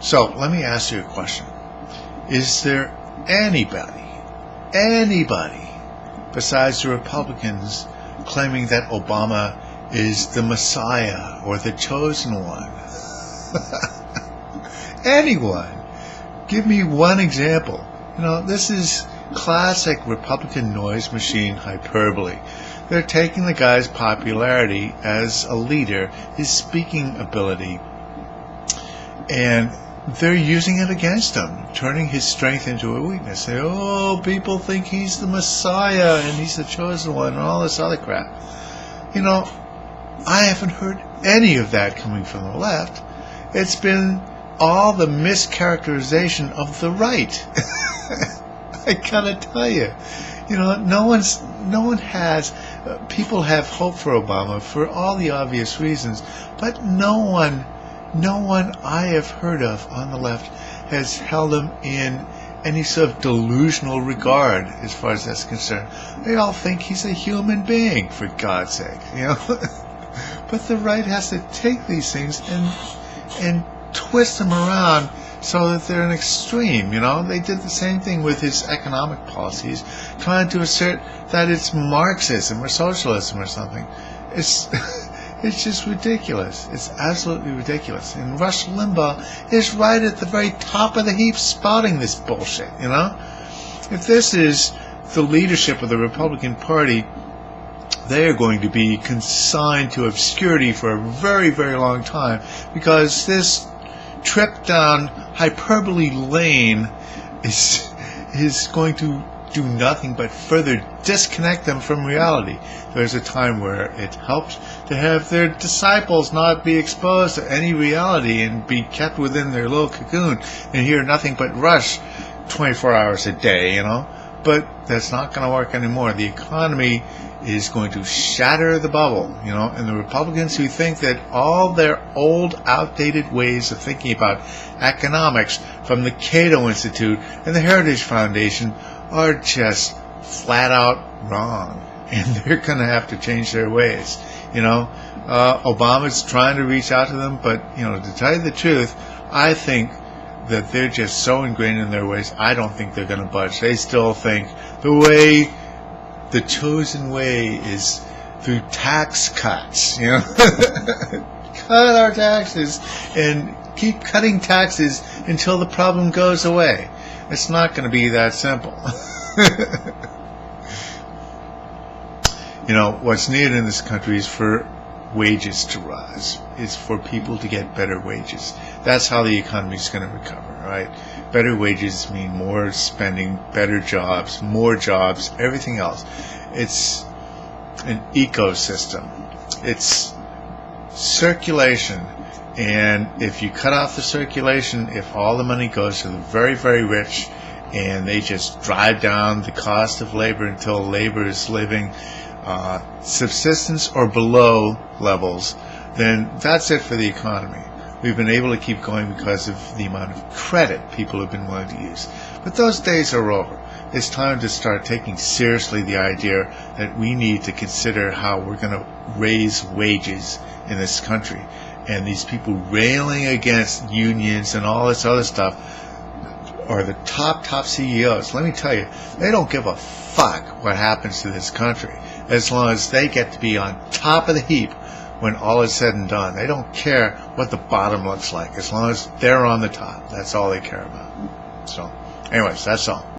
So let me ask you a question. Is there anybody besides the Republicans claiming that Obama is the Messiah or the chosen one? Anyone? Give me one example. This is classic Republican noise machine hyperbole. They're taking the guy's popularity as a leader, his speaking ability, and they're using it against him, turning his strength into a weakness. Say, oh, people think he's the Messiah and he's the chosen one and all this other crap. I haven't heard any of that coming from the left. It's been all the mischaracterization of the right. I gotta tell you, people have hope for Obama for all the obvious reasons, but no one I have heard of on the left has held him in any sort of delusional regard as far as that's concerned. They all think he's a human being, for God's sake, But the right has to take these things and twist them around so that they're an extreme. They did the same thing with his economic policies, trying to assert that it's Marxism or socialism or something. It's just ridiculous. It's absolutely ridiculous. And Rush Limbaugh is right at the very top of the heap spouting this bullshit, If this is the leadership of the Republican Party, they are going to be consigned to obscurity for a very, very long time, because this trip down hyperbole lane is going to do nothing but further disconnect them from reality. There's a time where it helps to have their disciples not be exposed to any reality and be kept within their little cocoon and hear nothing but Rush 24 hours a day, But that's not going to work anymore. The economy is going to shatter the bubble, and the Republicans who think that all their old, outdated ways of thinking about economics from the Cato Institute and the Heritage Foundation are just flat out wrong, and they're going to have to change their ways. Obama's trying to reach out to them, but to tell you the truth, I think that they're just so ingrained in their ways. I don't think they're going to budge. They still think the chosen way is through tax cuts. Cut our taxes and keep cutting taxes until the problem goes away. It's not going to be that simple. What's needed in this country is for wages to rise. It's for people to get better wages. That's how the economy is going to recover, right? Better wages mean more spending, better jobs, more jobs, everything else. It's an ecosystem. It's circulation. And if you cut off the circulation, if all the money goes to the very, very rich and they just drive down the cost of labor until labor is living subsistence or below levels, then that's it for the economy. We've been able to keep going because of the amount of credit people have been willing to use. But those days are over. It's time to start taking seriously the idea that we need to consider how we're going to raise wages in this country. And these people railing against unions and all this other stuff are the top CEOs. Let me tell you, they don't give a fuck what happens to this country as long as they get to be on top of the heap when all is said and done. They don't care what the bottom looks like as long as they're on the top. That's all they care about. So, anyways, that's all.